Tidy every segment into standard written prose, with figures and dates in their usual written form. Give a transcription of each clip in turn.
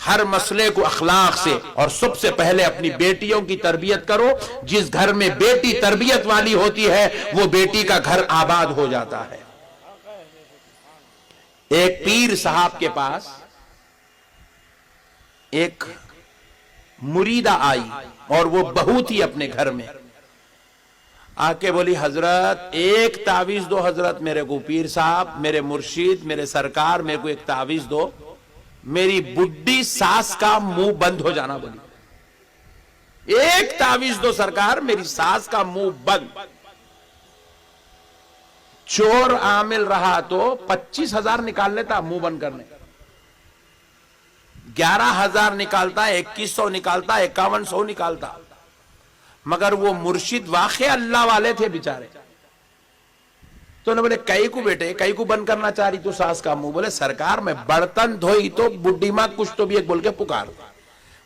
ہر مسئلے کو اخلاق سے، اور سب سے پہلے اپنی بیٹیوں کی تربیت کرو. جس گھر میں بیٹی تربیت والی ہوتی ہے وہ بیٹی کا گھر آباد ہو جاتا ہے. ایک پیر صاحب کے پاس ایک مریدہ آئی اور وہ بہو تھی اپنے گھر میں. آ کے بولی حضرت ایک تعویذ دو حضرت میرے کو، پیر صاحب میرے مرشید میرے سرکار میرے کو ایک تعویذ دو، میری بڈھی ساس کا منہ بند ہو جانا. بولی ایک تعویذ دو سرکار، میری ساس کا منہ بند. چور عامل رہا تو 25,000 نکال لیتا منہ بند کرنے، 11,000 نکالتا، 2100 نکالتا، 5100 نکالتا. مگر وہ مرشد واقع اللہ والے تھے بیچارے. تو انہوں نے بولے کئی کو بیٹے کئی کو بند کرنا چاہ رہی تو ساس کا منہ؟ بولے سرکار میں برتن دھوئی تو بڈھی ماں کچھ تو بھی ایک بول کے پکارتا،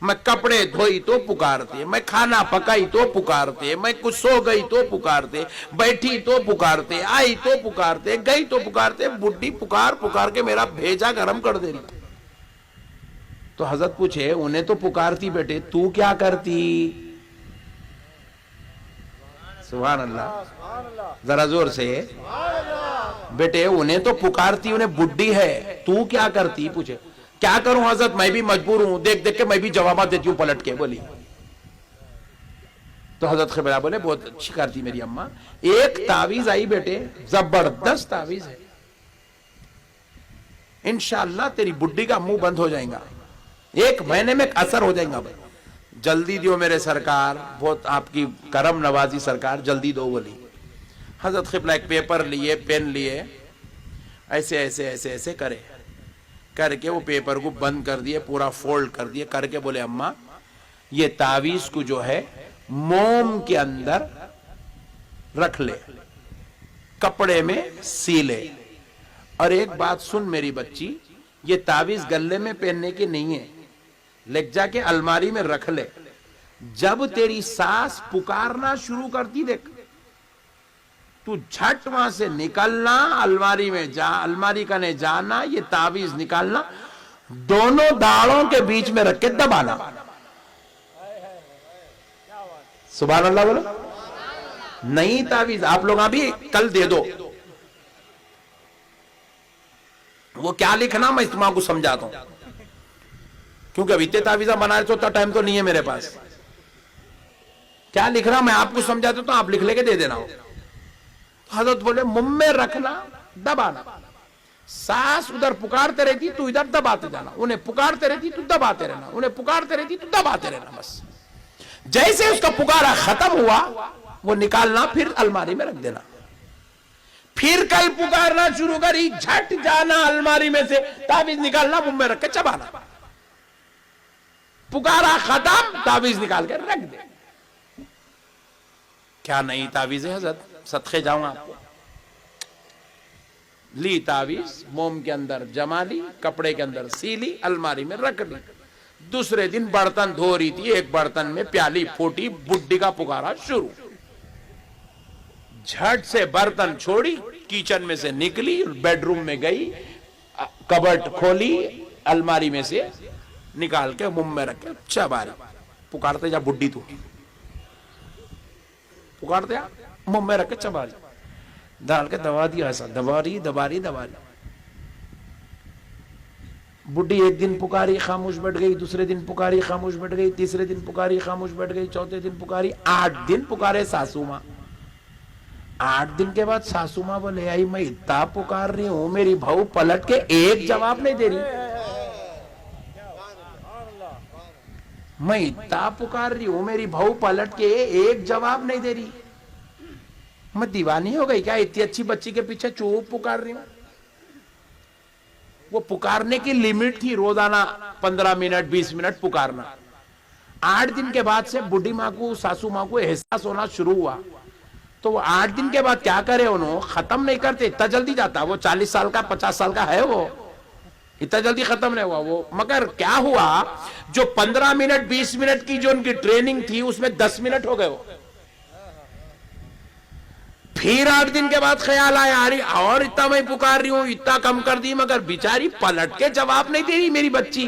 میں کپڑے دھوئی تو پکارتے، میں کھانا پکائی تو پکارتے، میں کچھ سو گئی تو پکارتے، بیٹھی تو پکارتے، آئی تو پکارتے، گئی تو پکارتے. بڈھی پکار پکار کے میرا بھیجا گرم کر دے رہی. تو حضرت پوچھے انہیں تو پکارتی بیٹے تو کیا کرتی؟ سبحان اللہ، ذرا زور سے. بیٹے انہیں تو پکارتی، انہیں بڈھی ہے، تو کیا کرتی؟ پوچھے کیا کروں حضرت میں بھی مجبور ہوں، دیکھ دیکھ کے میں بھی جوابات دیتی ہوں پلٹ کے. بولی تو حضرت خبرہ بولے بہت اچھی کرتی میری اماں. ایک تعویذ آئی بیٹے، زبردست تعویذ ہے، انشاءاللہ تیری بڈھی کا منہ بند ہو جائے گا، 1 مہینے میں اثر ہو جائے گا. بھائی جلدی دیو میرے سرکار، بہت آپ کی کرم نوازی سرکار، جلدی دو. بولی حضرت قبلہ ایک پیپر لیے پین لیے، ایسے ایسے ایسے ایسے کرے، کر کے وہ پیپر کو بند کر دیے، پورا فولڈ کر دیے، کر کے بولے اماں یہ تعویذ کو جو ہے موم کے اندر رکھ لے، کپڑے میں سی لے، اور ایک بات سن میری بچی، یہ تعویذ گلے میں پہننے کی نہیں ہے، لے جا کے الماری میں رکھ لے. جب تیری ساس پکارنا شروع کرتی دیکھ تو جھٹ وہاں سے نکلنا، الماری میں جا، الماری کا نے جانا، یہ تعویذ نکالنا، دونوں داڑوں کے بیچ میں رکھ کے دبانا. سبحان اللہ بولو. نئی تعویذ آپ لوگ ابھی کل دے دو. وہ کیا لکھنا میں تمہارے کو سمجھاتا ہوں، کیونکہ ابھی اتنے تعویذہ بنا رہے تو اتنا ٹائم تو نہیں ہے میرے پاس. کیا لکھ رہا میں آپ کو سمجھاتا ہوں، تو آپ لکھ لے کے دے دینا ہو. حضرت بولے منہ میں رکھنا، دبانا. ساس ادھر پکارتے رہتی تو ادھر دباتے جانا، انہیں پکارتے رہتی تو دباتے رہنا، انہیں پکارتے رہتی تو دباتے رہنا. بس جیسے اس کا پکارا ختم ہوا وہ نکالنا، پھر الماری میں رکھ دینا. پھر کل پکارنا شروع کری، جھٹ جانا الماری میں سے تعویذ نکالنا، منہ میں رکھ کے چبانا. پکارا ختم، تعویذ نکال کے رکھ دے. کیا نئی تعویذ ہے حضرت، صدقے جاؤں آپ کو. لی تعویذ، موم کے اندر جما لی، کپڑے کے اندر سی لی، الماری میں رکھ لی. دوسرے دن برتن دھو رہی تھی، ایک برتن میں پیالی پھوٹی، بڈھی کا پکارا شروع. جھٹ سے برتن چھوڑی، کچن میں سے نکلی، بیڈ روم میں گئی، کبٹ کھولی، الماری میں سے نکال کے منہ میں رکھ کے چباری. پکارتے جا بڈھی، تو پکارتے جا، منہ میں رکھ کے چباری، ڈال کے دبا دیا. ایسا دباری دباری دباری. بڈھی ایک دن پکاری خاموش بیٹھ گئی، دوسرے دن پکاری خاموش بیٹھ گئی، تیسرے دن پکاری خاموش بیٹھ گئی، چوتھے دن پکاری، 8 دن پکارے ساسو ماں. 8 دن کے بعد ساسو ماں بولے آئی میں اتنا پکار رہی ہوں، میری بہو پلٹ کے ایک جواب نہیں دے رہی. میں اتنا پکار رہی ہوں، میری بہو پلٹ کے ایک جواب نہیں دے رہی. میں دیوانی ہو گئی کیا، اتنی اچھی بچی کے پیچھے چوپ پکار رہی ہوں. وہ پکارنے کی لیمٹ تھی، روزانہ 15 منٹ 20 منٹ پکارنا. 8 دن کے بعد سے بڈھی ماں کو، ساسو ماں کو احساس ہونا شروع ہوا. تو وہ 8 دن کے بعد کیا کرے، انہوں ختم نہیں کرتے، اتنا جلدی جاتا. وہ 40 سال کا 50 سال کا ہے، وہ اتنا جلدی ختم نہیں ہوا وہ. مگر کیا ہوا، جو 15 منٹ 20 منٹ کی جو ان کی ٹریننگ تھی اس میں 10 منٹ ہو گئے. وہ پھر 8 دن کے بعد خیال آیا ارے اور اتنا میں پکار رہی ہوں، اتنا کم کر دی، مگر بیچاری پلٹ کے جواب نہیں دے رہی میری بچی.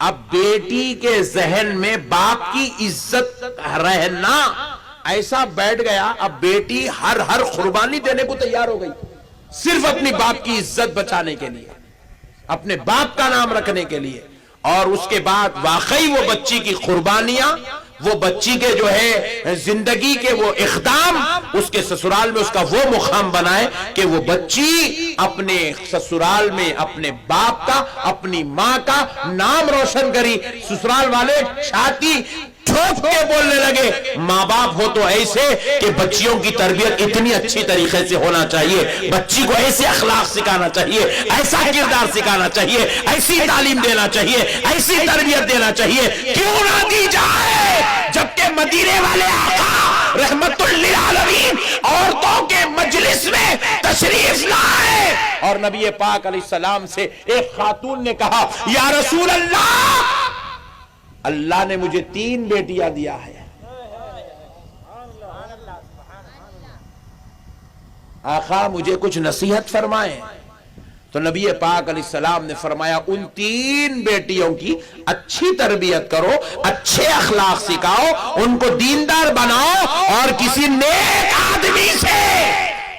اب بیٹی کے ذہن میں باپ کی عزت رہنا ایسا بیٹھ گیا، اب بیٹی ہر قربانی دینے کو تیار ہو گئی، صرف اپنی باپ کی عزت بچانے کے لیے، اپنے باپ کا نام رکھنے کے لیے۔ اور اس کے بعد واقعی وہ بچی کی قربانیاں، وہ بچی کے جو ہے زندگی کے وہ اقدام اس کے سسرال میں اس کا وہ مقام بنائے کہ وہ بچی اپنے سسرال میں اپنے باپ کا، اپنی ماں کا نام روشن کری۔ سسرال والے چھاتی ٹھوک کے بولنے لگے، ماں باپ ہو تو ایسے کہ بچیوں کی تربیت اتنی اچھی طریقے سے ہونا چاہیے، بچی کو ایسے اخلاق سکھانا چاہیے، ایسا کردار سکھانا چاہیے، ایسی تعلیم دینا چاہیے، ایسی تربیت دینا چاہیے، کیوں نہ دی جائے؟ جبکہ مدینے والے آقا رحمت للعالمین عورتوں کے مجلس میں تشریف لائے، اور نبی پاک علیہ السلام سے ایک خاتون نے کہا، یا رسول اللہ، اللہ نے مجھے 3 بیٹیاں دیا ہے، آقا مجھے کچھ نصیحت فرمائیں۔ تو نبی پاک علیہ السلام نے فرمایا، ان 3 بیٹیوں کی اچھی تربیت کرو، اچھے اخلاق سکھاؤ، ان کو دیندار بناؤ، اور کسی نیک آدمی سے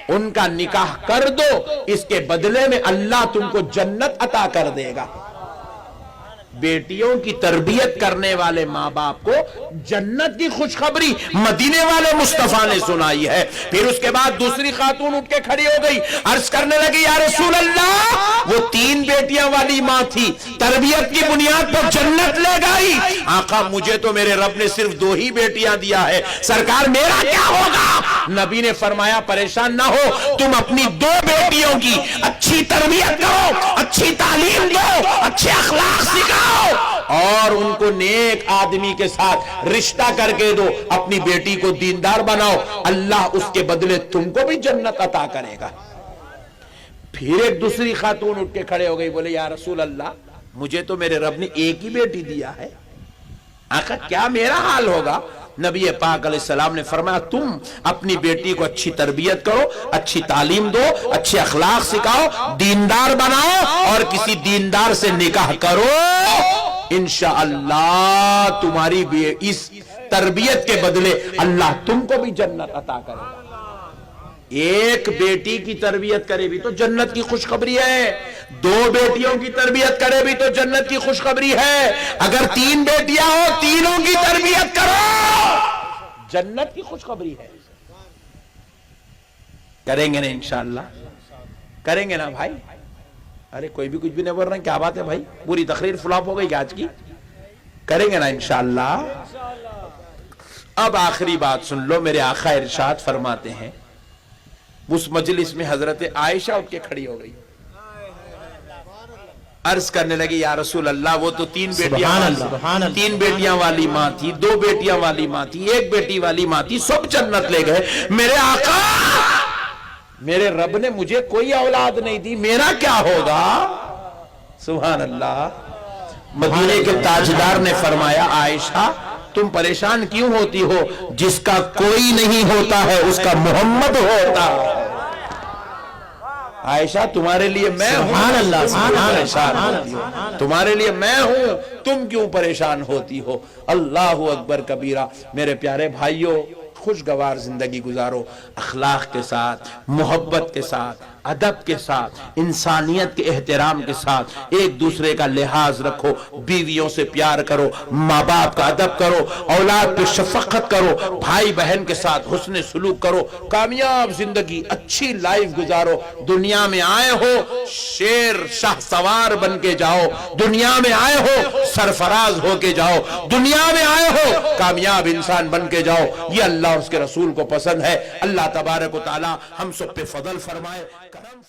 ان کا نکاح کر دو، اس کے بدلے میں اللہ تم کو جنت عطا کر دے گا۔ بیٹیوں کی تربیت کرنے والے ماں باپ کو جنت کی خوشخبری مدینے والے مصطفیٰ نے سنائی ہے۔ پھر اس کے بعد دوسری خاتون اٹھ کے کھڑی ہو گئی، عرض کرنے لگی، یا رسول اللہ، وہ 3 بیٹیاں والی ماں تھی، تربیت کی بنیاد پر جنت لے گئی، آقا مجھے تو میرے رب نے صرف 2 ہی بیٹیاں دیا ہے، سرکار میرا کیا ہوگا؟ نبی نے فرمایا، پریشان نہ ہو، تم اپنی 2 بیٹیوں کی اچھی تربیت کرو، اچھی تعلیم دو، اچھے اخلاق سکھاؤ، اور ان کو نیک آدمی کے ساتھ رشتہ کر کے دو، اپنی بیٹی کو دیندار بناؤ، اللہ اس کے بدلے تم کو بھی جنت عطا کرے گا۔ پھر ایک دوسری خاتون اٹھ کے کھڑے ہو گئی، بولے، یا رسول اللہ، مجھے تو میرے رب نے ایک ہی بیٹی دیا ہے، آقا کیا میرا حال ہوگا؟ نبی پاک علیہ السلام نے فرمایا، تم اپنی بیٹی کو اچھی تربیت کرو، اچھی تعلیم دو، اچھے اخلاق سکھاؤ، دیندار بناؤ، اور کسی دیندار سے نکاح کرو، انشاءاللہ تمہاری بھی اس تربیت کے بدلے اللہ تم کو بھی جنت عطا کرے گا۔ ایک بیٹی کی تربیت کرے بھی تو جنت کی خوشخبری ہے، 2 بیٹیوں کی تربیت کرے بھی تو جنت کی خوشخبری ہے، اگر 3 بیٹیاں ہو، تینوں کی تربیت کرو، جنت کی خوشخبری ہے۔ کریں گے نا انشاءاللہ؟ کریں گے نا بھائی؟ ارے کوئی بھی کچھ بھی نہیں بول رہے ہیں، کیا بات ہے بھائی؟ پوری تقریر فلاپ ہو گئی کہ آج کی؟ کریں گے نا انشاءاللہ؟ اب آخری بات سن لو، میرے آقا ارشاد فرماتے ہیں، اس مجلس میں حضرت عائشہ اٹھ کے کھڑی ہو گئی، عرض کرنے لگی، یا رسول اللہ، وہ تو 3 بیٹیاں والی ماں تھی، 2 بیٹیاں والی ماں تھی، 1 بیٹی والی ماں تھی، سب جنت لے گئے، میرے آقا، میرے رب نے مجھے کوئی اولاد نہیں دی، میرا کیا ہوگا؟ سبحان اللہ۔ مدینے کے تاجدار نے فرمایا، عائشہ تم پریشان کیوں ہوتی ہو؟ جس کا کوئی نہیں ہوتا ہے اس کا محمد ہوتا ہے۔ عائشہ تمہارے لیے میں ہوں، پریشان ہوتی ہو، تمہارے لیے میں ہوں، تم کیوں پریشان ہوتی ہو؟ اللہ اکبر کبیرہ۔ میرے پیارے بھائیوں، خوشگوار زندگی گزارو، اخلاق کے ساتھ، محبت کے ساتھ، ادب کے ساتھ، انسانیت کے احترام کے ساتھ، ایک دوسرے کا لحاظ رکھو، بیویوں سے پیار کرو، ماں باپ کا ادب کرو، اولاد پہ شفقت کرو، بھائی بہن کے ساتھ حسن سلوک کرو، کامیاب زندگی، اچھی لائف گزارو۔ دنیا میں آئے ہو شیر شاہ سوار بن کے جاؤ، دنیا میں آئے ہو سرفراز ہو کے جاؤ، دنیا میں آئے ہو کامیاب انسان بن کے جاؤ، یہ اللہ اور اس کے رسول کو پسند ہے۔ اللہ تبارک و تعالی ہم سب پہ فضل فرمائے، کرم